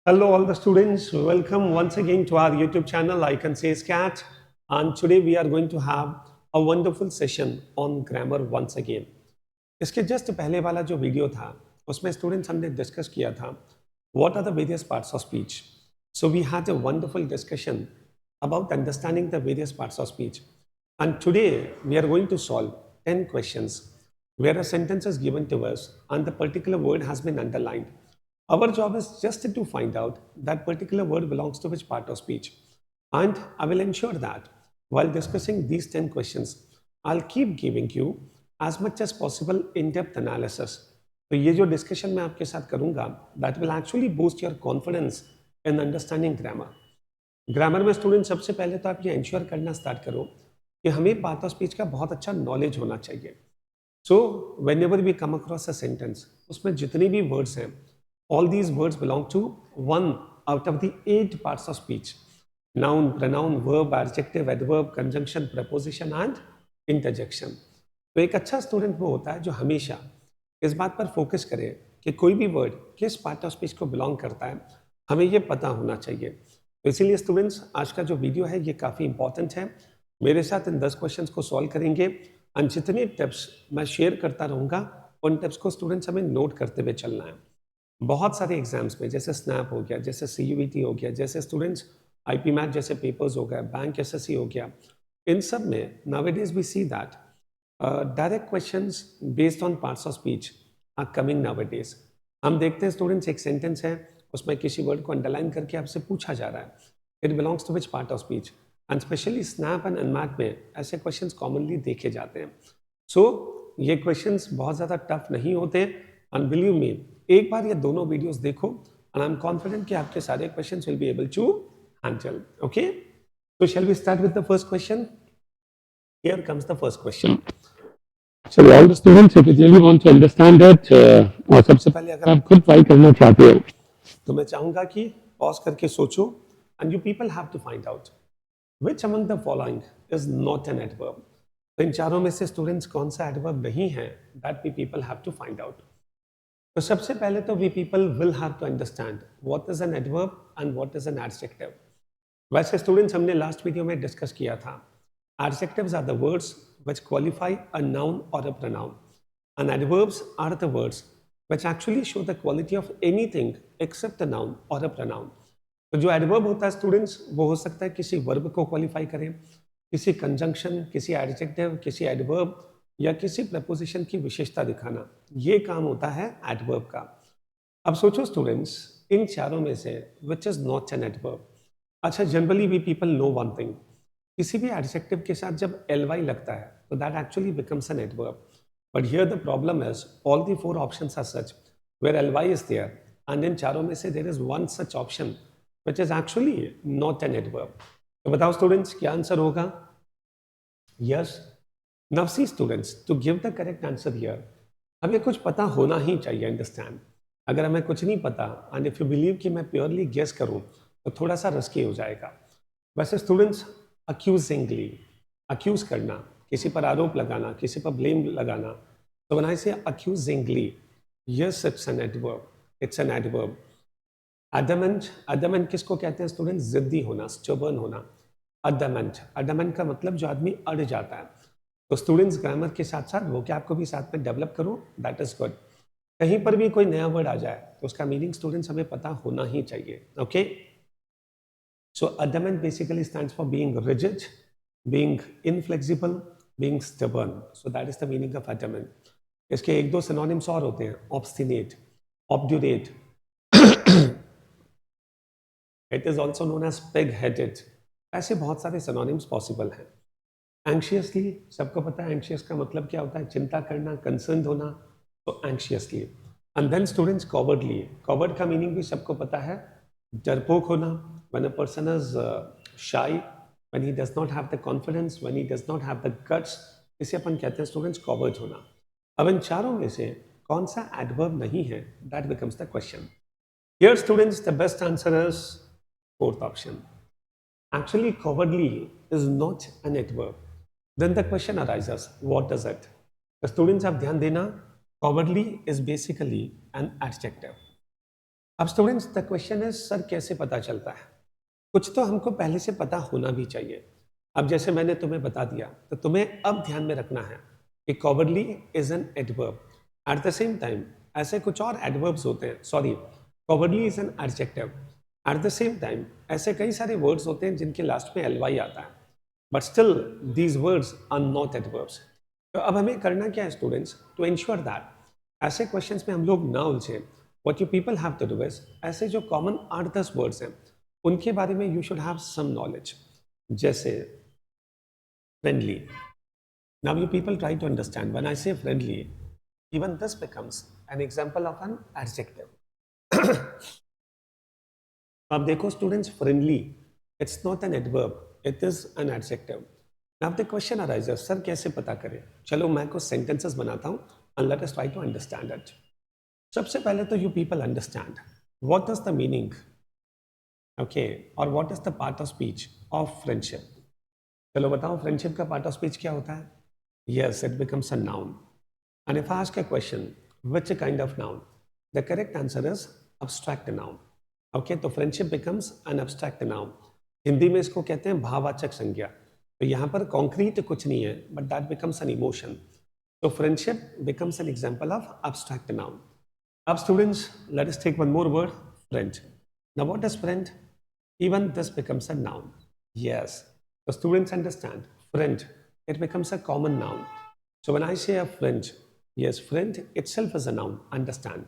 Hello, all the students. Welcome once again to our YouTube channel. I can say Scat. And today we are going to have a wonderful session on grammar once again. इसके just पहले वाला जो video था उसमें students हमने discuss किया था what are the various parts of speech. So we had a wonderful discussion about understanding the various parts of speech. And today we are going to solve 10 questions where a sentence is given to us and the particular word has been underlined. Our job is just to find out that particular word belongs to which part of speech. And I will ensure that while discussing these 10 questions, I'll keep giving you as much as possible in-depth analysis. तो ये जो discussion मैं आपके साथ करूंगा that will actually boost your confidence in understanding grammar. Grammar में student सबसे पहले तो आप ये इंश्योर करना स्टार्ट करो कि हमें पार्ट ऑफ स्पीच का बहुत अच्छा नॉलेज होना चाहिए. So whenever we come across a sentence उसमें जितने भी वर्ड्स हैं all these words belong to one out of the 8 parts of speech: noun, pronoun, verb, adjective, adverb, conjunction, preposition and interjection. तो एक अच्छा student वो होता है जो हमेशा इस बात पर फोकस करे कि कोई भी वर्ड किस पार्ट ऑफ स्पीच को बिलोंग करता है, हमें ये पता होना चाहिए. तो इसीलिए स्टूडेंट्स आज का जो वीडियो है ये काफ़ी इंपॉर्टेंट है. मेरे साथ इन 10 क्वेश्चंस को सॉल्व करेंगे और जितने टिप्स मैं शेयर करता रहूँगा उन टिप्स को स्टूडेंट्स हमें नोट करते हुए चलना है. बहुत सारे एग्जाम्स में जैसे स्नैप हो गया, जैसे CUET हो गया, जैसे स्टूडेंट्स IP मैथ जैसे पेपर्स हो गए, बैंक SSC हो गया, इन सब में nowadays we see that direct questions based on parts of speech are coming nowadays. हम देखते हैं स्टूडेंट्स एक सेंटेंस है उसमें किसी वर्ड को अंडरलाइन करके आपसे पूछा जा रहा है it belongs to which part of speech. And specially SNAP and NMAT में ऐसे क्वेश्चंस कॉमनली देखे जाते हैं. सो ये क्वेश्चंस बहुत ज़्यादा टफ नहीं होते एंड बिलीव मी एक बार ये दोनों वीडियोस देखो एंड आई एम कॉन्फिडेंट कि आपके सारे questions will be able to handle. Okay, so shall we start with the first question? Here comes the first question. So all the students if you really want to understand it और सबसे पहले अगर आप खुद try करना चाहते हो तो मैं चाहूंगा कि पॉज करके सोचो and you people have to find out which among the following is not an adverb. तो इन चारों में से स्टूडेंट्स कौन सा एडवर्ब नहीं है that we people have to find out. तो सबसे पहले तो we people will have to understand what is an adverb and what is an adjective. वैसे स्टूडेंट्स हमने लास्ट वीडियो में डिस्कस किया था adjectives are the words which qualify a noun और a pronoun and adverbs are the words which actually show the quality of anything except a noun और a pronoun. तो जो adverb होता है students वो हो सकता है किसी वर्ब को क्वालिफाई करें, किसी कंजंक्शन, किसी एडजेक्टिव, किसी एडवर्ब या किसी प्रपोजिशन की विशेषता दिखाना. ये काम होता है एडवर्ब का. अब सोचो स्टूडेंट्स इन चारों में से which is not an adverb. अच्छा, generally we people know one thing, किसी भी एडजेक्टिव के साथ जब ly लगता है तो that actually becomes an adverb. But here the problem is all the 4 options are such where ly is there and इन चारों में से there is one such option which is actually not an adverb. तो बताओ students क्या answer होगा? Yes. Now see students, to give the correct answer here, हमें कुछ पता होना ही चाहिए. अंडरस्टैंड, अगर हमें कुछ नहीं पता एंड इफ यू बिलीव कि मैं प्योरली गेस करूं तो थोड़ा सा रिस्की हो जाएगा. वैसे स्टूडेंट्स अक्यूजिंगली, अक्यूज करना, किसी पर आरोप लगाना, किसी पर ब्लेम लगाना, तो when I say accusingly, yes it's an adverb, it's an adverb. Adamant, adamant किसको कहते हैं स्टूडेंट? जिद्दी होना, स्टबर्न होना. अडमेंट, अडमेंट का मतलब जो आदमी अड़ जाता है. तो स्टूडेंट्स ग्रामर के साथ साथ वो क्या आपको भी साथ में डेवलप करो, दैट इज गुड. कहीं पर भी कोई नया वर्ड आ जाए तो उसका मीनिंग स्टूडेंट्स हमें पता होना ही चाहिए. Okay, so adamant basically stands for being rigid, being inflexible, being stubborn. So that is the meaning of adamant. इसके एक दो सिनोनिम्स और होते हैं, obstinate, obdurate. It is also known as pig headed. ऐसे बहुत सारे सिनोनिम्स पॉसिबल हैं. एंशियसली, सबको पता है एंशियस का मतलब क्या होता है? चिंता करना, कंसर्न होना. तो anxiously. And then students cowardly, coward का मीनिंग भी सबको पता है, डरपोक होना. When a person is shy, when he does not have the confidence, when he does not have the guts, इसे अपन कहते हैं स्टूडेंट्स कॉवर्ड होना. अब इन चारों में से कौन सा एडवर्ब नहीं है, that becomes the question. Here students the best answer is fourth option. Actually, cowardly is not an adverb. Then the question arises, what is it? The students have ध्यान देना, cowardly is basically an adjective. अब students the question is sir कैसे पता चलता है? कुछ तो हमको पहले से पता होना भी चाहिए। अब जैसे मैंने तुम्हें बता दिया तो तुम्हें अब ध्यान में रखना है कि cowardly is an adverb. At the same time ऐसे कुछ और एडवर्ब्स होते हैं, sorry, cowardly is an adjective. At the same time ऐसे कई सारे वर्ड्स होते हैं जिनके लास्ट में एलवाई आता है, but still these words are not adverbs. तो अब हमें करना क्या है स्टूडेंट्स, टू इंश्योर दैट ऐसे क्वेश्चंस में हम लोग ना उलझे, what you people have to do is ऐसे जो कॉमन 8-10 वर्ड्स हैं उनके बारे में you should have some knowledge. जैसे friendly. Now you people try to understand when I say friendly, even this becomes an example of an adjective. अब देखो students, friendly, it's not an adverb, it is an adjective. Now the question arises, sir कैसे पता करें? चलो मैं कुछ sentences बनाता हूँ and let us try to understand it. सबसे पहले तो you people understand what is the meaning, okay, or what is the part of speech of friendship. चलो बताओ फ्रेंडशिप का पार्ट ऑफ स्पीच क्या होता है? Yes, it becomes a noun. And if I ask a question, which kind of noun? The correct answer is abstract noun. Okay, तो friendship becomes an abstract noun. Hindi में इसको कहते हैं भाववाचक संज्ञा। तो यहाँ पर कॉन्क्रीट कुछ नहीं है, but that becomes an emotion. So friendship becomes an example of abstract noun. Now students, let us take one more word, friend. Now what is friend? Even this becomes a noun. Yes. The students understand friend, it becomes a common noun. So when I say a friend, yes, friend itself is a noun, understand.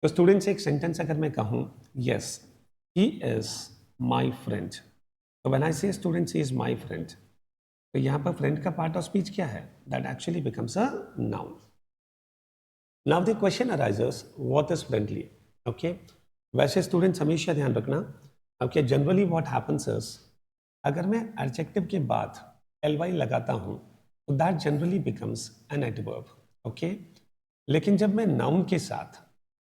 तो students एक sentence अगर मैं कहूँ, yes, he is my friend. तो when I say students he is my friend, तो यहाँ पर friend का part of speech क्या है? That actually becomes a noun. Now the question arises, what is friendly? Okay, वैसे स्टूडेंट्स हमेशा ध्यान रखना, okay, generally what happens is अगर मैं एडजेक्टिव के बाद ly लगाता हूं तो that generally becomes an adverb, okay. लेकिन जब मैं नाउन के साथ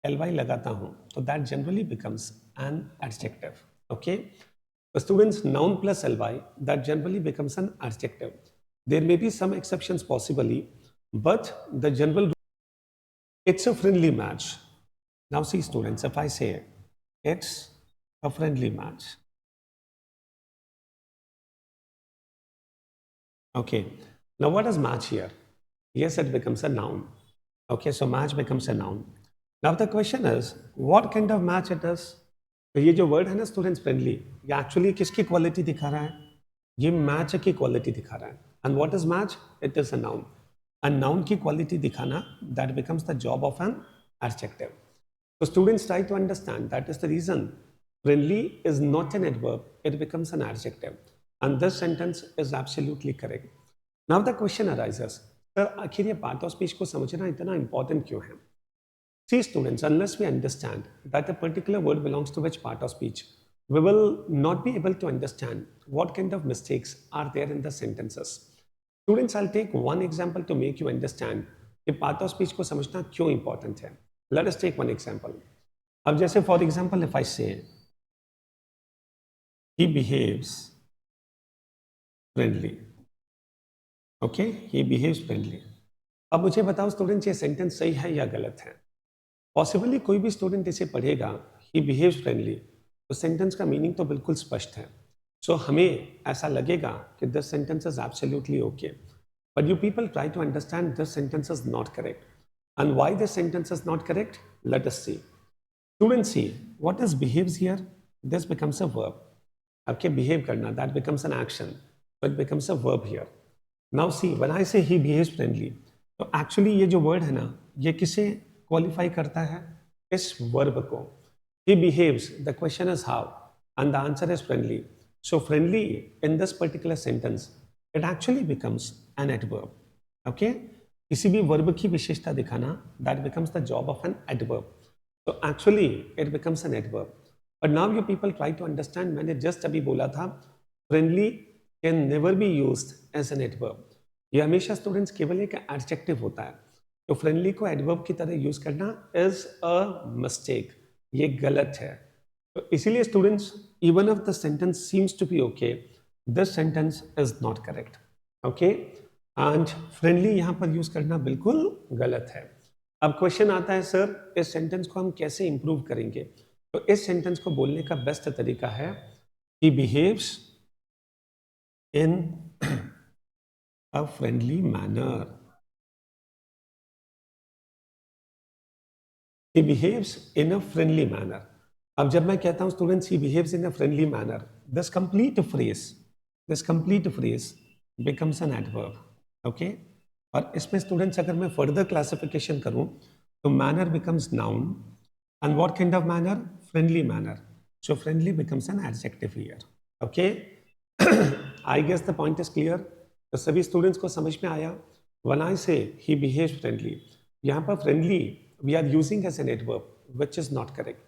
ly लगाता हूं तो that generally becomes an adjective, okay. Students, noun plus ly that generally becomes an adjective. There may be some exceptions possibly, but the general it's a friendly match. Now see students, if I say it's a friendly match, okay, now what is match here? Yes, it becomes a noun. Okay, so match becomes a noun. Now the question is, what kind of match it is? तो ये जो word है ना students, friendly, ये actually किसकी quality दिखा रहा है? ये मैच की क्वालिटी दिखा रहा है. And what is match? It is a noun. And noun की क्वालिटी दिखाना, that becomes the job of an adjective. So students try to understand that is the reason friendly is not an adverb, it becomes an adjective. And this sentence is absolutely correct. Now the question arises, sir, आखिर ये part of speech को समझना इतना important क्यों है? See students, unless we understand that a particular word belongs to which part of speech, we will not be able to understand what kind of mistakes are there in the sentences. Students, I'll take one example to make you understand कि part of speech को समझना क्यों important है. Let us take one example. अब जैसे for example, if I say he behaves friendly, okay, he behaves friendly. अब मुझे बताओ स्टूडेंट्स, ये सेंटेंस सही है या गलत है? पॉसिबली कोई भी स्टूडेंट इसे पढ़ेगा, ही बिहेव्स फ्रेंडली, तो सेंटेंस का मीनिंग तो बिल्कुल स्पष्ट है. सो हमें ऐसा लगेगा कि this sentence is absolutely okay, but you people try to understand this sentence is not correct. And why this sentence is not correct? Let us see. Students, see what is behaves here? This becomes a verb. आपके behave करना, that becomes an action, so it becomes a verb here. Now see, when I से ही behaves friendly, तो actually ये जो word है ना, ये किसे क्वालिफाई करता है? इस वर्ब को. he behaves, the question is how, and the answer is friendly. So friendly in this particular sentence, it actually becomes an adverb. Okay, किसी भी वर्ब की विशेषता दिखाना, that becomes the job of an adverb. So actually it becomes an adverb. But now you people try to understand, मैंने just अभी बोला था friendly can never be used as an adverb. ये हमेशा स्टूडेंट्स केवल एक एडजेक्टिव होता है. तो फ्रेंडली को एडवर्ब की तरह यूज करना इज अ मिस्टेक, ये गलत है. तो इसीलिए students, even if the sentence seems to be okay, this sentence is not correct. Okay, and friendly यहां पर यूज करना बिल्कुल गलत है. अब क्वेश्चन आता है, सर इस सेंटेंस को हम कैसे इंप्रूव करेंगे? तो इस सेंटेंस को बोलने का बेस्ट तरीका है he behaves in a friendly manner. He behaves in a friendly manner. अब जब मैं कहता हूं students he behaves in a friendly manner, this complete phrase becomes an adverb. Okay? और इसमें स्टूडेंट्स अगर मैं फर्दर क्लासिफिकेशन करूं तो manner becomes noun. And what kind of manner? Friendly manner. So friendly becomes an adjective here. Okay? I guess the point is clear. तो सभी students को समझ में आया. When I say he behaves friendly, यहाँ पर friendly we are using as an adverb, which is not correct.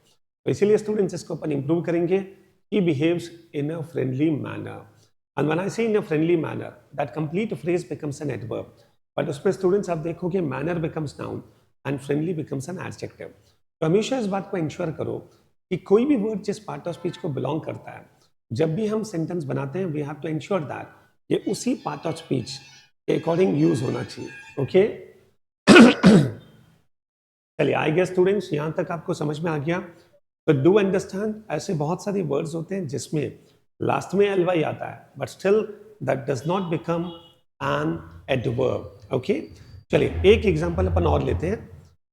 तो इसीलिए स्टूडेंट्स इसको अपन improve करेंगे. He behaves in a friendly manner. And when I say in a friendly manner, that complete phrase becomes an adverb. But उसमें students आप देखोगे manner becomes noun and friendly becomes an adjective. तो हमेशा इस बात को ensure करो कि कोई भी वर्ड जिस पार्ट ऑफ स्पीच को बिलोंग करता है, जब भी हम सेंटेंस बनाते हैं we have to ensure that ये उसी पार्ट ऑफ स्पीच के अकॉर्डिंग यूज होना चाहिए. ओके, चलिए आई गेस स्टूडेंट्स यहां तक आपको समझ में आ गया. तो डू अंडरस्टैंड ऐसे बहुत सारे वर्ड्स होते हैं जिसमें लास्ट में एलवाई आता है but still that does not become an adverb. Okay, चलिए एक एग्जांपल अपन और लेते हैं,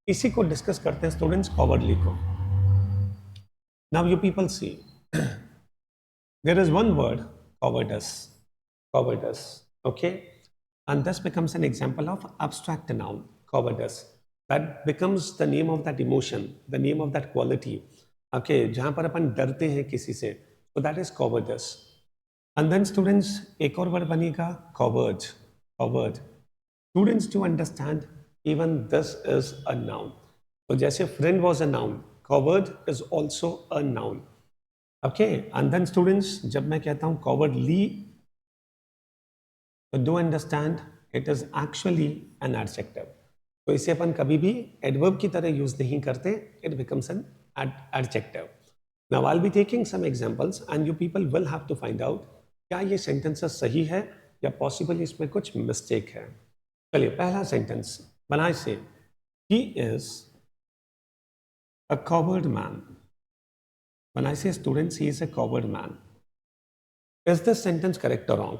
इसी को डिस्कस करते हैं स्टूडेंट्स कॉवर्डली को. Now you people see there is one word cowardice, okay, and this becomes an example of abstract noun cowardice. That becomes the name of that emotion, the name of that quality, okay, जहां पर अपन डरते हैं किसी से, so that is cowardice. And then students एक और word बनेगा coward. Students to understand even this is a noun. तो जैसे friend was a noun, coward is also a noun. Okay, and then students जब मैं कहता हूं cowardly, तो do understand it is actually an adjective. तो इसे अपन कभी भी adverb की तरह यूज नहीं करते, it becomes an adjective. Now I'll be taking some examples and you people will have to find out क्या ये sentences सही है या possibly इसमें कुछ mistake है. चलिए पहला sentence, when I say he is a coward man. When I say students he is a coward man, is this sentence correct or wrong?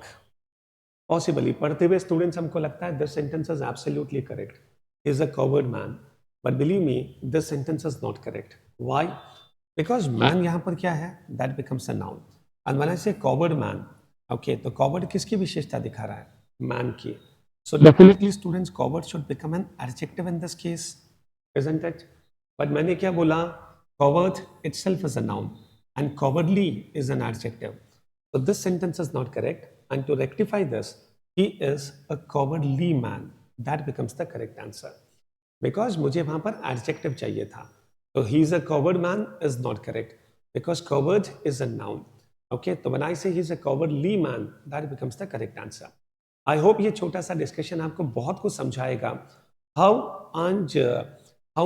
Possibly पढ़ते हुए स्टूडेंट्स हमको लगता है this sentence is absolutely correct. He is a coward man. But believe me, this sentence is not correct. Why? Because man यहाँ पर क्या है? That becomes a noun. And when I say coward man, okay, तो coward किसकी विशेषता दिखा रहा है? Man की. So definitely students, coward should become an adjective in this case, isn't it? But मैंने क्या बोला? Coward itself is a noun and cowardly is an adjective. So this sentence is not correct. And to rectify this, he is a cowardly man. That becomes the correct answer. Because मुझे वहां पर adjective चाहिए था. So he is a coward man is not correct. Because coward is a noun. Okay, तो when I say he is a cowardly man, that becomes the correct answer. I hope ये छोटा सा discussion आपको बहुत कुछ समझाएगा. How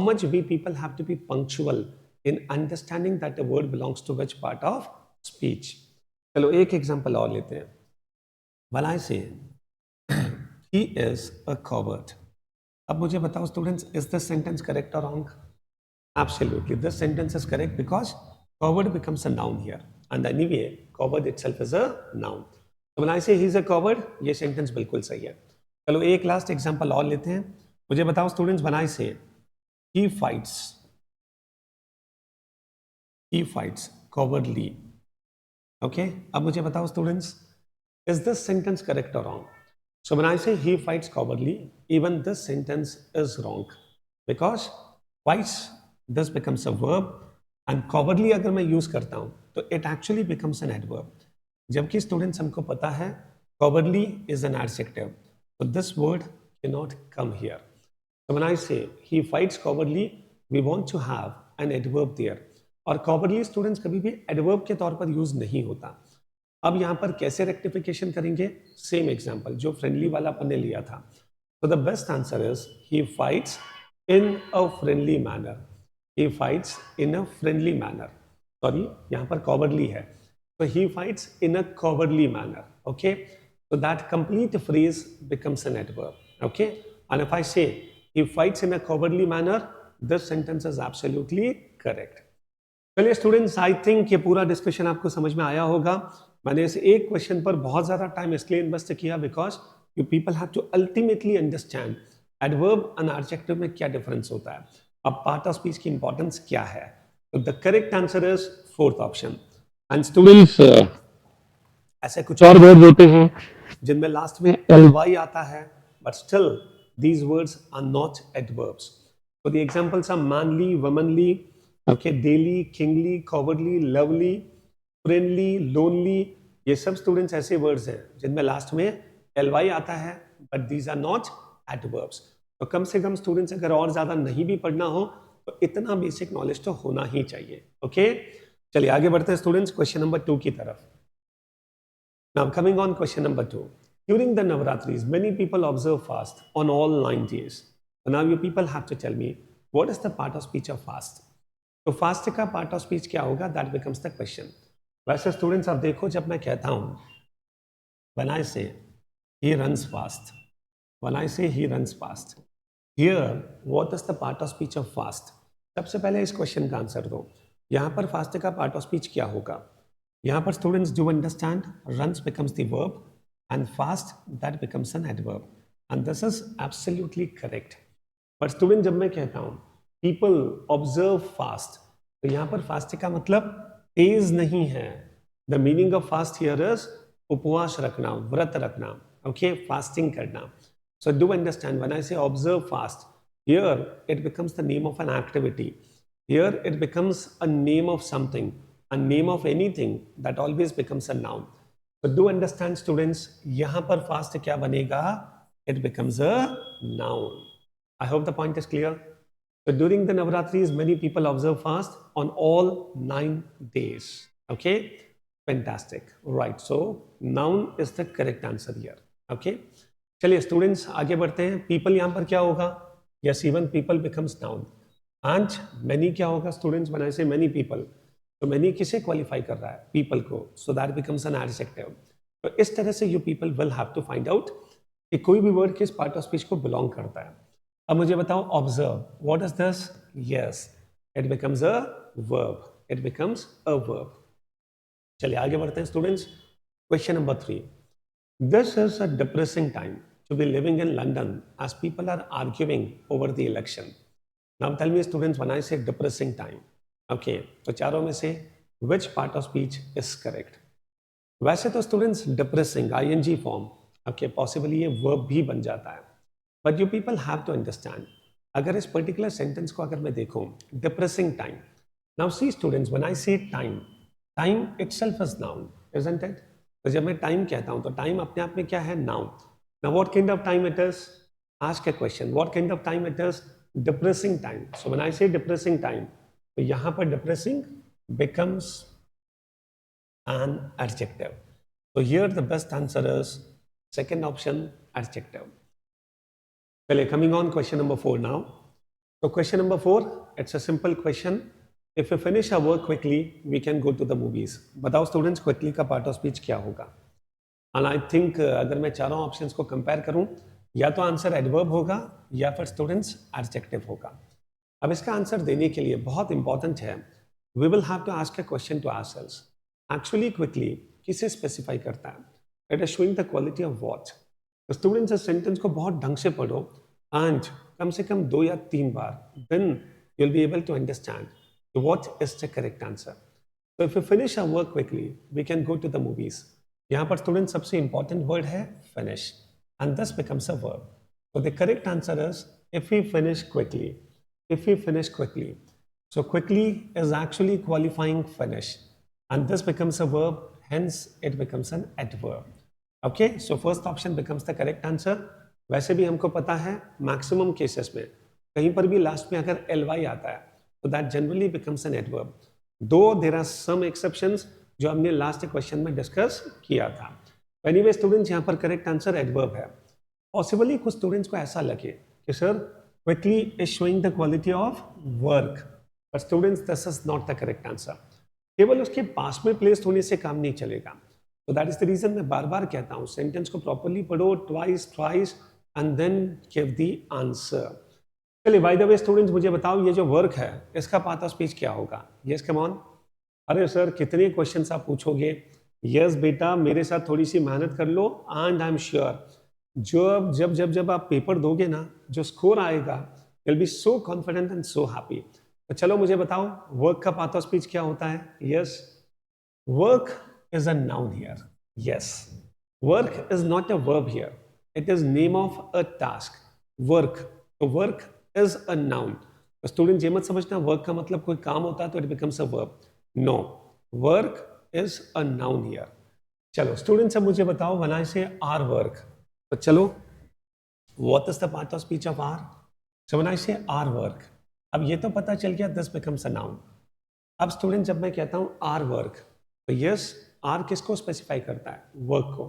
much we people have to be punctual in understanding that the word belongs to which part of speech. चलो एक example और लेते हैं. When I say he is a coward, अब मुझे बताओ students, is this sentence correct or wrong? Absolutely, this sentence is correct because coward becomes a noun here, and anyway, coward itself is a noun. So when I say he is a coward, ये sentence बिल्कुल सही है. चलो एक last example और लेते हैं. मुझे बताओ students, when I say he fights cowardly, okay? अब मुझे बताओ students, is this sentence correct or wrong? So when I say he fights cowardly, even this sentence is wrong because fights, this becomes a verb and cowardly अगर मैं use करता हूँ तो it actually becomes an adverb. जबकि students हमको पता है cowardly is an adjective, so this word cannot come here. So when I say he fights cowardly, we want to have an adverb there. और cowardly students कभी भी adverb के तौर पर use नहीं होता. अब यहां पर कैसे रेक्टिफिकेशन करेंगे? सेम एग्जांपल जो फ्रेंडली वाला अपन ने लिया था. तो the best answer is he fights in a friendly manner. He fights in a friendly manner. Sorry, यहां पर कॉवर्डली है, तो ही fights in a cowardly manner. Okay, so that complete phrase becomes an adverb. Okay, and if I say he fights in a cowardly manner, this sentence is absolutely correct. चलिए students, I think ये पूरा discussion आपको समझ में आया होगा। मैंने इस एक क्वेश्चन पर बहुत ज्यादा टाइम इसलिए इन्वेस्ट किया because you people have to ultimately understand adverb and adjective में क्या डिफरेंस होता है, अब पार्ट ऑफ स्पीच की इंपॉर्टेंस क्या है। तो the correct answer is fourth option. And students, ऐसे कुछ और वर्ड होते हैं जिनमें लास्ट में ly आता है, but still these words are not adverbs. So the examples are manly, womanly, okay, daily, kingly, cowardly, lovely, friendly, lonely। ये सब स्टूडेंट्स ऐसे वर्ड्स हैं जिनमें लास्ट में ly आता है, but these are not adverbs. तो कम से कम स्टूडेंट्स अगर और ज्यादा नहीं भी पढ़ना हो तो इतना बेसिक नॉलेज तो होना ही चाहिए। ओके, चलिए आगे बढ़ते हैं स्टूडेंट्स क्वेश्चन नंबर 2 की तरफ। Now coming on question number 2. During the Navratris, many people observe fast on all 9 days. So now you people have to tell me what is the part of speech of fast. तो fast का part of speech क्या होगा, that becomes the question. वैसे students आप देखो, जब मैं कहता हूं when I say he runs fast, when I say he runs fast, here what is the part of speech of fast? सबसे पहले इस क्वेश्चन का आंसर दो। यहां पर फास्ट का पार्ट ऑफ स्पीच क्या होगा? यहाँ पर students do understand, runs becomes the verb and fast that becomes an adverb, and this is absolutely correct. पर स्टूडेंट जब मैं कहता हूँ people observe fast, तो यहाँ पर फास्ट का मतलब तेज नहीं है। The meaning of fast here is उपवास रखना, व्रत रखना, okay, fasting करना। So do understand, when I say observe fast, here it becomes the name of an activity. Here it becomes a name of something. A name of anything that always becomes a noun. So do understand students, यहाँ पर fast क्या बनेगा? It becomes a noun. I hope the point is clear. So during the Navratris, many people observe fast on all 9 days. Okay, fantastic. Right. So noun is the correct answer here. Okay. चलिए students आगे बढ़ते हैं। People यहाँ पर क्या होगा? Yes, even people becomes noun. And many क्या होगा students? When I say many people, तो मैनी किसे क्वालिफाई कर रहा है? पीपल को। So that becomes an adjective. तो इस तरह से you people will have to find out कि कोई भी वर्ड किस पार्ट ऑफ स्पीच को बिलोंग करता है। अब मुझे बताओ, observe, what is this? Yes, it becomes a verb, it becomes a verb. चलिए आगे बढ़ते हैं students, question number 3। This is a depressing time to be living in London as people are arguing over the election. Now tell me students, when I say depressing time, okay, तो चारों में से which part of speech is correct? वैसे तो students depressing I N G form, okay, possibly ये verb भी बन जाता है, but you people have to understand, अगर इस पर्टिकुलर सेंटेंस को अगर मैं देखूं, depressing time, now see students, when I say time, time itself is noun, isn't it? तो जब मैं टाइम कहता हूं तो टाइम अपने आप में क्या है? Noun. Now what kind of time it is? Ask a question, what kind of time it is? Depressing time. So when I say depressing time, तो यहां पर depressing becomes an adjective. So here the best answer is second option, adjective. Well, coming on question number 4 now. So question number 4, it's a simple question. If we finish our work quickly, we can go to the movies. बताओ students, quickly का part of speech क्या होगा? And I think अगर मैं चारों options को compare करूं, या तो आंसर एडवर्ब होगा या फिर स्टूडेंट्स एडजेक्टिव होगा। अब इसका आंसर देने के लिए बहुत इंपॉर्टेंट है, we will have to ask a question to ourselves. Actually quickly किसे स्पेसिफाई करता है? It is showing the quality of watch. तो स्टूडेंट्स इस सेंटेंस को बहुत ढंग से पढ़ो एंड कम से कम 2 या 3 बार, then you will be able to understand what is the correct answer. तो if you finish our work quickly, we can go to the movies. यहाँ पर स्टूडेंट सबसे इंपॉर्टेंट वर्ड है finish, and this becomes a verb. So the correct answer is if we finish quickly. If we finish quickly. So quickly is actually qualifying finish. And this becomes a verb, hence it becomes an adverb. Okay, so first option becomes the correct answer. वैसे भी हमको पता है maximum cases में कहीं पर भी last में अगर ly आता है तो that generally becomes an adverb. Though there are some exceptions जो हमने लास्ट क्वेश्चन में डिस्कस किया था. Anyway स्टूडेंट्स, यहाँ पर करेक्ट आंसर एडवर्ब है. पॉसिबली कुछ स्टूडेंट्स को ऐसा लगे कि sir quickly is showing the quality of work, but students this is not the correct answer. केवल उसके पास में प्लेस्ड होने से काम नहीं चलेगा. तो दैट इज द रीजन मैं बार बार कहता हूँ सेंटेंस को प्रॉपरली पढ़ो, twice thrice and then give the answer. चलिए बाय द वे स्टूडेंट्स, मुझे बताओ ये जो वर्क है इसका पार्ट ऑफ स्पीच क्या होगा? Yes come on. अरे सर कितने क्वेश्चंस आप पूछोगे? यस बेटा, मेरे साथ थोड़ी सी मेहनत कर लो एंड आई एम श्योर जब आप पेपर दोगे ना, जो स्कोर आएगा, will be so confident and so happy. तो चलो मुझे बताओ, वर्क का पार्ट ऑफ स्पीच क्या होता है? Yes, work is a noun here. Yes, work is not a verb here, it is name of a task. Work, तो work is a noun. तो स्टूडेंट ये मत समझना वर्क का मतलब कोई काम होता है तो it becomes a verb. No, work is a noun here. चलो स्टूडेंट्स, अब मुझे बताओ when I say our work, तो चलो what is the part of speech of our? So when I say our work, अब ये तो पता चल गया दिस बिकम्स अ नाउन। अब स्टूडेंट जब मैं कहता हूं आर वर्क, तो यस, आर किसको स्पेसिफाई करता है? वर्क को।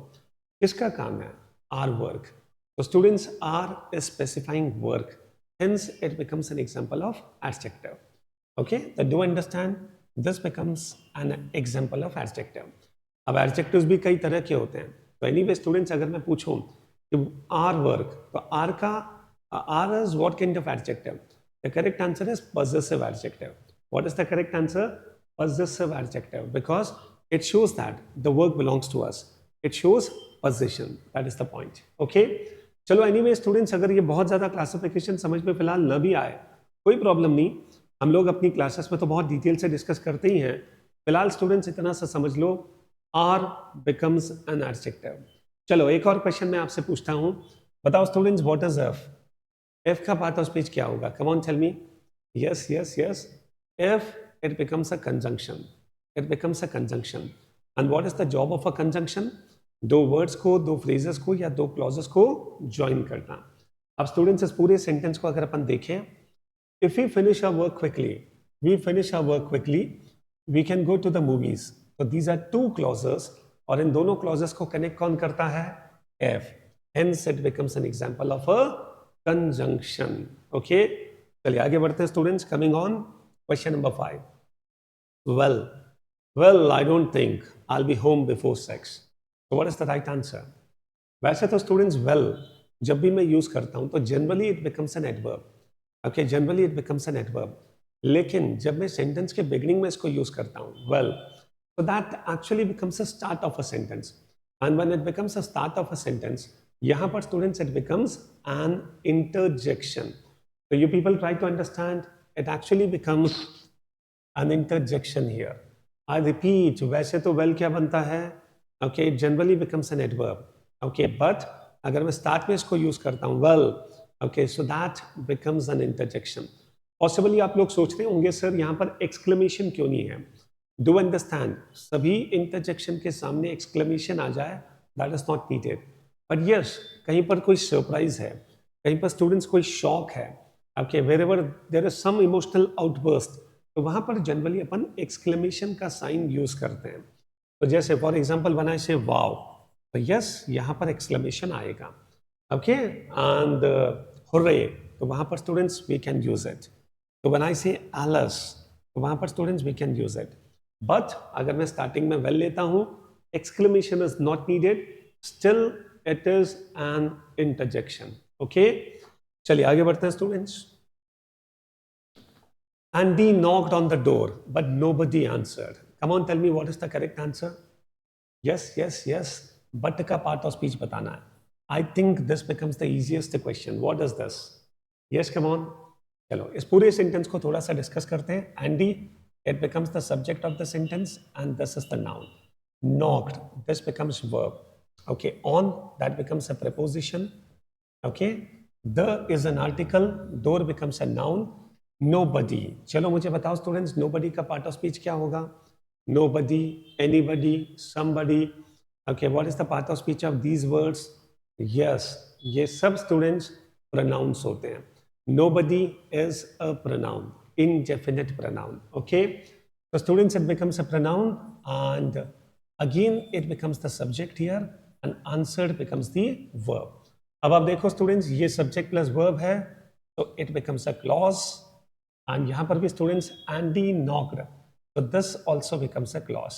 किसका काम है? Our work. तो students, our is specifying work, hence it becomes an example of adjective. Okay, so do you understand? This becomes an example of adjective. अब एडजेक्टिव्स भी कई तरह के होते हैं। तो एनीवे स्टूडेंट्स, अगर मैं पूछूं कि आर वर्क, तो आर का our is what kind of adjective? The correct answer is possessive adjective. What is the correct answer? Possessive adjective, because it shows that the work belongs to us. It shows possession. That is the point. Okay? चलो anyway students, अगर ये बहुत ज़्यादा classification समझ में फिलहाल न भी आए, कोई प्रॉब्लम नहीं। हम लोग अपनी क्लासेस में तो बहुत डिटेल से डिस्कस करते ही हैं। फिलहाल स्टूडेंट्स इतना सा समझ लो, आर बिकम्स एन एडजेक्टिव। चलो एक और क्वेश्चन मैं आपसे पूछता हूँ, बताओ students, what is if? If का पार्ट ऑफ स्पीच क्या होगा? Come on tell me. Yes yes yes, if, it becomes a conjunction. It becomes a conjunction. And what is the job of a conjunction? दो words को, दो phrases को या दो clauses को ज्वाइन करना। अब स्टूडेंट्स, इस पूरे सेंटेंस को अगर अपन देखें, if we finish our work quickly, we finish our work quickly, we can go to the movies. तो दीज आर टू क्लॉजेस, और इन दोनों क्लॉजेस को कनेक्ट कौन करता है? If. Hence it becomes an example of a conjunction. Okay, चलिए आगे बढ़ते हैं students. Coming on question number 5। Well, well, I don't think I'll be home before 6. So what is the right answer? वैसे तो students well जब भी मैं use करता हूं तो generally it becomes an adverb. Okay, generally it becomes an adverb. लेकिन जब मैं सेंटेंस के बिगिनिंग में इसको यूज करता हूं well, so that actually becomes a start of a sentence. And when it becomes a start of a sentence, यहाँ पर students it becomes an interjection. So you people try to understand, it actually becomes an interjection here. I repeat, वैसे तो well क्या बनता है? Okay, it generally becomes an adverb. Okay, but अगर मैं start में इसको use करता हूँ well, okay, so that becomes an interjection. Possibly आप लोग सोच रहे होंगे सर यहाँ पर exclamation क्यों नहीं है? Do understand, सभी interjection के सामने exclamation आ जाए, that is not needed. But yes, कहीं पर कोई surprise है, कहीं पर students कोई shock है, okay, wherever there is some emotional outburst, तो वहां पर जनरली अपन एक्सक्लेमेशन का साइन यूज करते हैं। तो जैसे फॉर एग्जांपल व्हेन आई से वाव, तो यस यहां पर एक्सक्लेमेशन आएगा। ओके, एंड हुर्रे, तो वहां पर students we can use it. तो व्हेन आई से एलस, तो वहां पर students we can use it. But अगर मैं स्टार्टिंग में वेल लेता हूं, exclamation is not needed, still it is an interjection. Okay, चलिए आगे बढ़ते हैं students. Andy knocked on the door, but nobody answered. Come on, tell me what is the correct answer? Yes, yes, yes. But का part of speech बताना है. I think this becomes the easiest question. What is this? Yes, come on. चलो इस पूरे sentence को थोड़ा सा discuss करते हैं. Andy, it becomes the subject of the sentence, and this is the noun. Knocked, this becomes verb. Okay, on, that becomes a preposition. Okay, the is an article, door becomes a noun. Nobody, चलो मुझे बताओ students, nobody का part of speech क्या होगा? Nobody, anybody, somebody. Okay, what is the part of speech of these words? Yes, ये सब students pronouns होते हैं. Nobody is a pronoun, indefinite pronoun. Okay, so students, it becomes a pronoun, and again it becomes the subject here, and answered becomes the verb. अब आप देखो students, ये subject plus verb है, तो it becomes a clause. And यहां पर भी students Andy knocked, तो this also becomes a clause.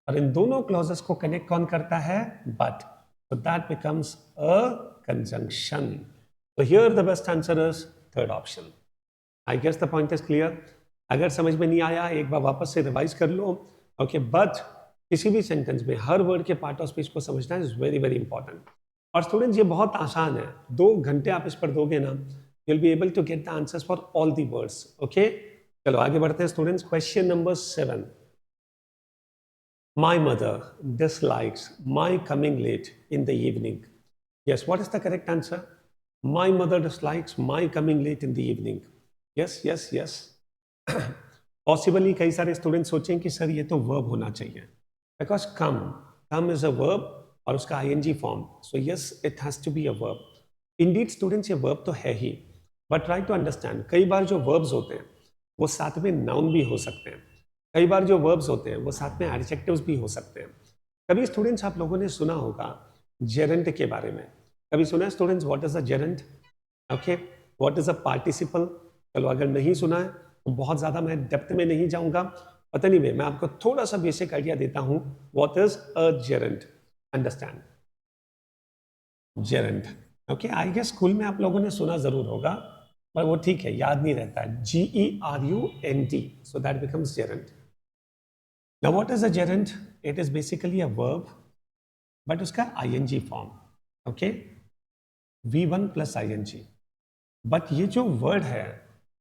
और इन दोनों क्लॉजेस को कनेक्ट कौन करता है? But, so that becomes a conjunction. So here the best answer is third option. I guess the point is clear. अगर समझ में नहीं आया एक बार वापस से रिवाइज कर लो, ओके, बट किसी भी सेंटेंस में हर वर्ड के पार्ट ऑफ स्पीच को समझना इज वेरी वेरी इंपॉर्टेंट। और स्टूडेंट्स, ये बहुत आसान है, 2 घंटे आप इस पर दोगे ना, you'll be able to get the answers for all the words. Okay, चलो आगे बढ़ते हैं students. Question number 7, my mother dislikes my coming late in the evening. Yes, what is the correct answer? My mother dislikes my coming late in the evening. Yes, yes, yes. Possibly कई सारे student सोचें कि sir ये तो verb होना चाहिए, because come is a verb और उसका I N G form, so yes it has to be a verb. Indeed students, ये वर्ब तो है ही, बट ट्राई टू अंडरस्टैंड, कई बार जो वर्ब्स होते हैं वो साथ में नाउन भी हो सकते हैं, कई बार जो वर्ब्स होते हैं वो साथ में एडजेक्टिव्स भी हो सकते हैं। कभी स्टूडेंट्स आप लोगों ने सुना होगा जेरेंट के बारे में, कभी सुना है students what is a Geraint? Okay, what is a participle? चलो अगर नहीं सुना है तो बहुत ज़्यादा मैं डेप्थ में नहीं जाऊंगा, पता नहीं मैं आपको थोड़ा सा बेसिक आइडिया देता हूं। What is a gerund? Understand gerund. Okay, I guess school में आप लोगों ने सुना जरूर होगा, पर वो ठीक है, याद नहीं रहता है। GERUNT, so that becomes Geraint. Now what is a Geraint? It is basically a verb, but उसका ING form, okay, V1 plus ING। But ये जो वर्ड है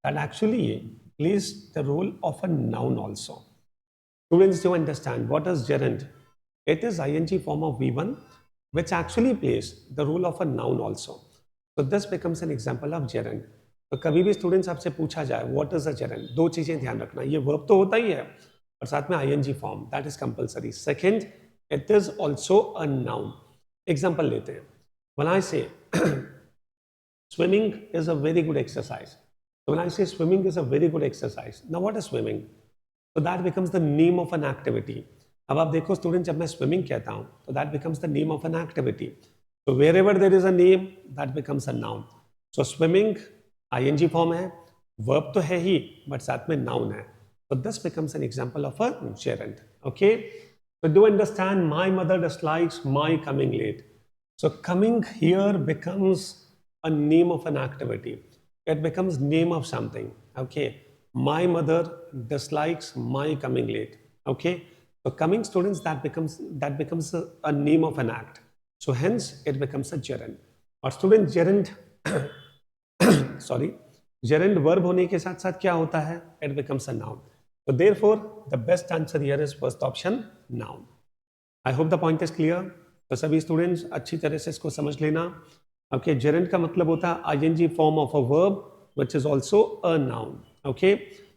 that actually plays the role of a noun also. Students, do understand what is gerund? It is ING form of V1 which actually plays the role of a noun also. So this becomes an example of gerund. तो कभी भी students आपसे पूछा जाए what is a Geraint, 2 चीजें ध्यान रखना, ये वर्ब तो होता ही है और साथ में ING form, that is compulsory. Second, it is also a noun. Example लेते हैं, व्हेन आई से swimming is a very good exercise. So when I say swimming is a very good exercise, now what is swimming? So that becomes the name of an activity. अब आप देखो student, जब मैं swimming कहता हूं तो that becomes the name of an activity. So wherever there is a name, that becomes a noun. So swimming ING form है, verb तो है ही बट साथ में noun है, so this becomes an example of a gerund. Okay, so do understand, my mother dislikes my coming late. So coming here becomes a name of an activity. It becomes name of something. Okay, my mother dislikes my coming late. Okay, so coming, students, that becomes a name of an act. So hence it becomes a gerund. और student gerund sorry, gerund verb होने के साथ साथ क्या होता है? It becomes a noun. So therefore the best answer here is first option, noun. I hope the point is clear. तो सभी स्टूडेंट्स अच्छी तरह से इसको समझ लेना। ओके, जेरेंट का मतलब होता है ING form of a verb which is also a noun. Okay,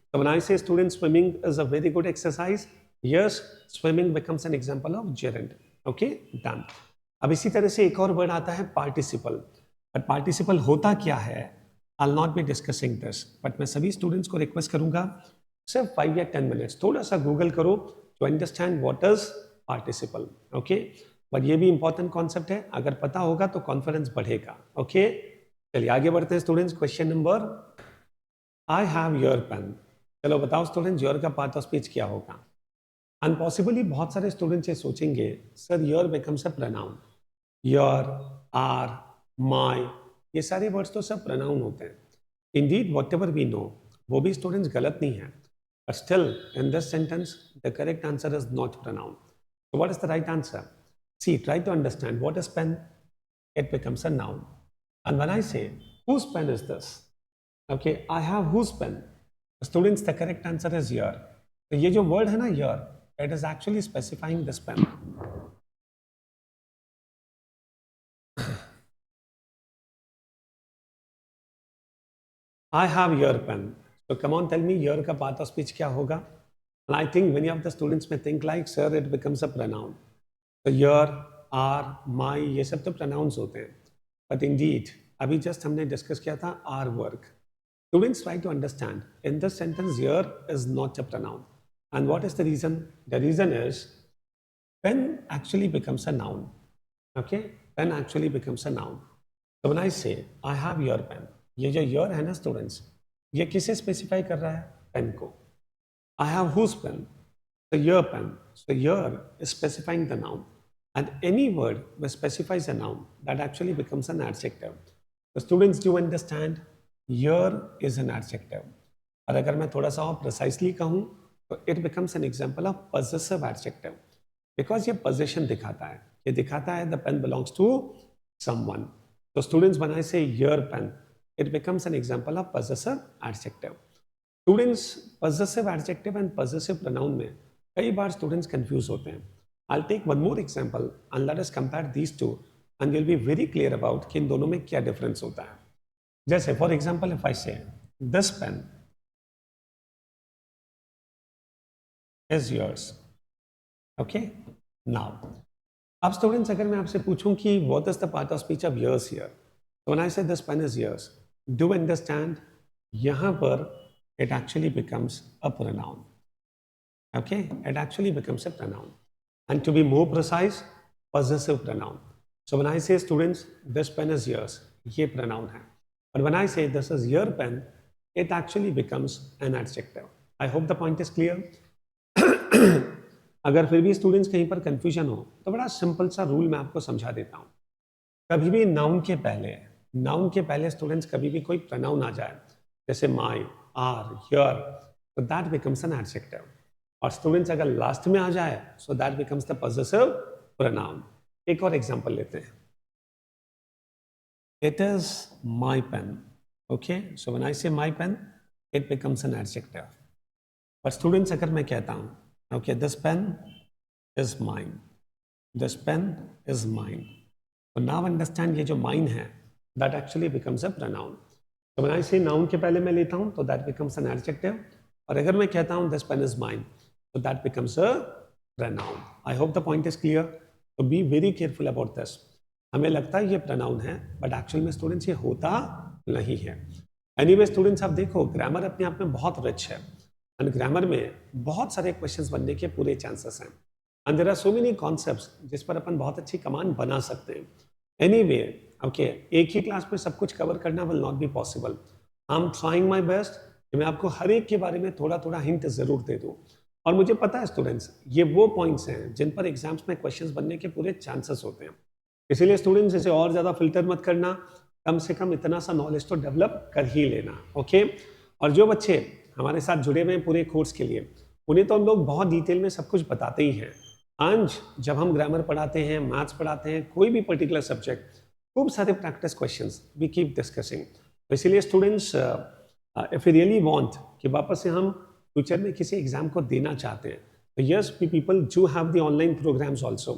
so when I say student, swimming is a very good exercise, yes, swimming becomes an example of gerund. Okay, done. अब इसी तरह से एक और word आता है participle. But participle होता क्या है, I'll not be discussing this, but मैं सभी स्टूडेंट्स को रिक्वेस्ट करूंगा सिर्फ 5 या 10 मिनट्स थोड़ा सा गूगल करो to understand what is participle. Okay, but ये भी इंपॉर्टेंट कॉन्सेप्ट है, अगर पता होगा तो कॉन्फिडेंस बढ़ेगा। ओके, चलिए आगे बढ़ते हैं students. Question number, I have your pen. चलो बताओ स्टूडेंट्स, योर का पार्ट ऑफ स्पीच क्या होगा? अनपॉसिबली बहुत सारे स्टूडेंट्स ये सोचेंगे sir your becomes a pronoun, your, our, my, ये सारे वर्ड्स तो सब प्रोनाउन होते हैं। Indeed whatever we know, वो भी स्टूडेंट्स गलत नहीं है, but still in this sentence the correct answer is not pronoun. So what is the right answer? See, try to understand what is pen. It becomes a noun. And when I say, whose pen is this? Okay, I have whose pen. Students, the correct answer is your. So ये जो word है ना your, it is actually specifying this pen. I have your pen. So come on, tell me your का part of speech क्या होगा? And I think many of the students may think like, sir, it becomes a pronoun. तो your, our, my, ये सब तो pronouns होते हैं, but indeed अभी जस्ट हमने डिस्कस किया था our work. Students, try to understand, in this sentence your is not a pronoun, and what is the reason? The reason is pen actually becomes a noun. Okay, pen actually becomes a noun. तो when I say I have your pen, ये जो your है ना students, ये किसे specify कर रहा है? पेन को। I have whose pen, so your pen, so your is specifying the noun, and any word which specifies a noun, that actually becomes an adjective. The students do understand, your is an adjective. और अगर मैं थोड़ा सा और precisely कहूँ तो it becomes an example of possessive adjective, because ये position दिखाता है, ये दिखाता है the pen belongs to someone. तो स्टूडेंट्स बनाए say your pen, it becomes an example of possessive adjective. Students possessive adjective and possessive pronoun में कई बार स्टूडेंट्स कंफ्यूज होते हैं. I'll take one more example and let us compare these two and you'll be very clear about कि इन दोनों में क्या difference होता है. जैसे for example if I say this pen is yours, okay. Now अब स्टूडेंट्स अगर मैं आपसे पूछूं कि what is the part of speech of yours here, तो when I say this pen is yours, do understand यहां पर it actually becomes a pronoun. Okay, it actually becomes a pronoun and to be more precise possessive pronoun. So when I say students this pen is yours, ये pronoun है. But when I say this is your pen, it actually becomes an adjective. I hope the point is clear. अगर फिर भी students कहीं पर confusion हो तो बड़ा सिंपल सा रूल मैं आपको समझा देता हूँ. कभी भी नाउन के पहले स्टूडेंट्स कभी भी कोई प्रोनाउन आ जाए, जैसे माई, आर, योर, तो दैट बिकम्स एन एडजेक्टिव. और स्टूडेंट्स अगर लास्ट में आ जाए so that becomes the positive pronoun. एक और एग्जांपल लेते हैं. It is my pen, okay. So when I say my pen it becomes an adjective. पर स्टूडेंट्स अगर मैं कहता हूँ okay, this pen is mine, this pen is mine, so now understand ये जो mine है that actually becomes a pronoun. So when I say noun के पहले मैं लेता हूँ तो that becomes an adjective, और अगर मैं कहता हूँ this pen is mine so that becomes a pronoun. I hope the point is clear. So be very careful about this. हमें लगता है ये pronoun है but actually में स्टूडेंट्स ये होता नहीं है. Anyway स्टूडेंट्स आप देखो ग्रामर अपने आप में बहुत रिच है एंड ग्रामर में बहुत सारे क्वेश्चंस बनने के पूरे चांसेस हैं and there are so many concepts जिस पर अपन बहुत अच्छी कमांड बना सकते हैं. एनीवे ओके, एक ही क्लास में सब कुछ कवर करना will not be possible. I am trying my best कि मैं आपको हर एक के बारे में थोड़ा थोड़ा हिंट जरूर दे दूं. और मुझे पता है स्टूडेंट्स ये वो पॉइंट्स हैं जिन पर एग्जाम्स में क्वेश्चंस बनने के पूरे चांसेस होते हैं. इसीलिए स्टूडेंट्स इसे और ज़्यादा फिल्टर मत करना, कम से कम इतना सा नॉलेज तो डेवलप कर ही लेना, ओके. और जो बच्चे हमारे साथ जुड़े हुए हैं पूरे कोर्स के लिए, उन्हें तो हम लोग बहुत डिटेल में सब कुछ बताते ही हैं. आज जब हम ग्रामर पढ़ाते हैं, मैथ्स पढ़ाते हैं, कोई भी पर्टिकुलर सब्जेक्ट, खूब सारे practice questions we keep discussing. तो इसीलिए students if you really want कि वापस से हम फ्यूचर में किसी एग्जाम को देना चाहते हैं, तो yes we people do have the online programs also.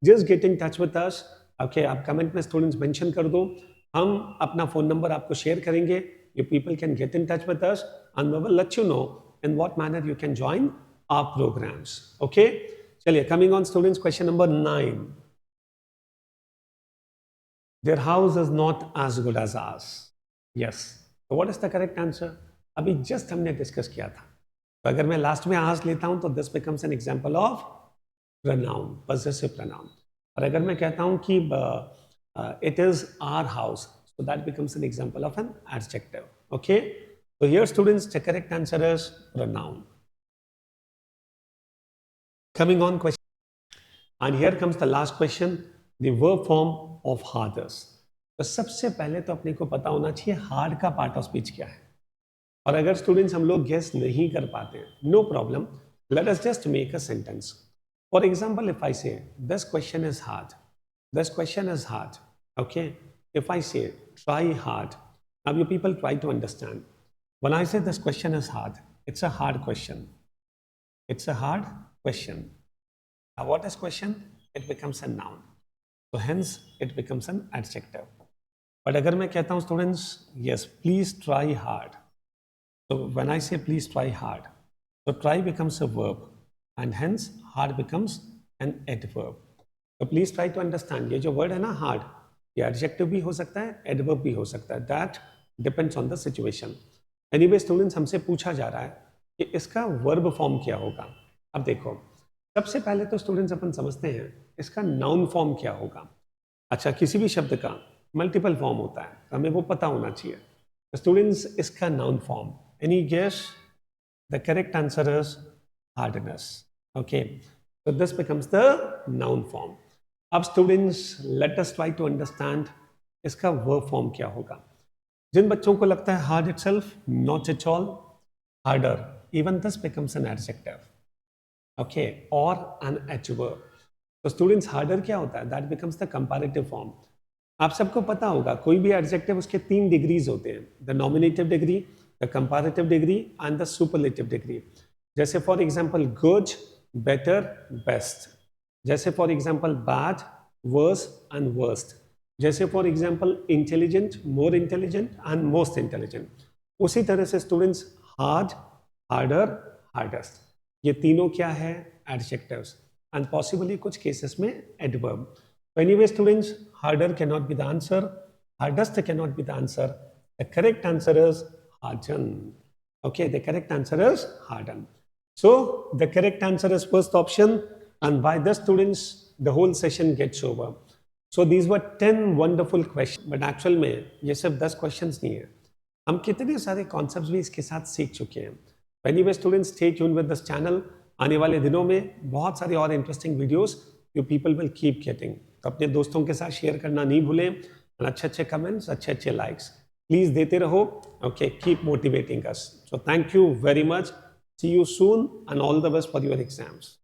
Just get in touch with us, okay. आप कमेंट में स्टूडेंट्स मेंशन कर दो, हम अपना फ़ोन नंबर आपको शेयर करेंगे. You people can get in touch with us and we will let you know in what manner you can join our programs. Okay? चलिए, coming on students, question number 9. Their house is not as good as ours. Yes. So what is the correct answer? अभी just हमने discuss किया था. तो अगर मैं last में as लेता हूँ तो this becomes an example of pronoun, possessive pronoun. और अगर मैं कहता हूँ कि it is our house, so that becomes an example of an adjective. Okay. So here students, the correct answer is pronoun. Coming on question. And here comes the last question, the verb form of hardest. तो सबसे पहले तो अपने को पता होना चाहिए hard का पार्ट ऑफ स्पीच क्या है. और अगर स्टूडेंट्स हम लोग गेस नहीं कर पाते हैं, no problem, let us just make a sentence. For example if I say this question is hard, this question is hard, okay. If I say try hard, now you people try to understand. When I say this question is hard, it's a hard question. It's a hard question. Now what is question? It becomes a noun. So hence it becomes an adjective. But अगर मैं कहता हूँ students, yes, please try hard. So when I say please try hard, so try becomes a verb and hence hard becomes an adverb. So please try to understand. ये जो word है ना hard, ये adjective भी हो सकता है, adverb भी हो सकता है. That depends on the situation. Anyway students हमसे पूछा जा रहा है कि इसका वर्ब फॉर्म क्या होगा. अब देखो, सबसे पहले तो स्टूडेंट्स अपन समझते हैं इसका नाउन फॉर्म क्या होगा. अच्छा, किसी भी शब्द का मल्टीपल फॉर्म होता है, हमें वो पता होना चाहिए. स्टूडेंट्स इसका noun form, any guess? The correct answer is hardness. Okay, so this becomes the noun form. अब students let us try to understand इसका वर्ब फॉर्म क्या होगा. जिन बच्चों को लगता है hard itself, not at all. Harder even this becomes an adjective, okay, or an adverb. तो स्टूडेंट्स हार्डर क्या होता है? That becomes the comparative form. आप सबको पता होगा कोई भी एडजेक्टिव उसके 3 डिग्रीज होते हैं, the nominative degree, the comparative degree and the superlative degree. जैसे for example good, better, best. जैसे for example bad, worse and worst. जैसे for example intelligent, more intelligent and most intelligent. उसी तरह से students hard, harder, hardest, ये तीनों क्या है? एडजेक्टिव्स. एंड पॉसिबली कुछ केसेस में adverb. So anyway students, harder cannot be the answer, hardest cannot be the answer. The correct answer is harden. Okay, the correct answer is harden. So the correct answer is first option, and by this students the whole session gets over. So these were 10 wonderful questions, but actual में ये सिर्फ 10 questions नहीं है, हम कितने सारे concepts भी इसके साथ सीख चुके हैं. Anyway students, stay tuned with this channel. आने वाले दिनों में बहुत सारी और interesting videos you people will keep getting. तो अपने दोस्तों के साथ शेयर करना नहीं भूलें. अच्छे अच्छे कमेंट्स, अच्छे अच्छे लाइक्स प्लीज देते रहो. Okay, keep motivating us. So thank you very much. See you soon and all the best for your exams.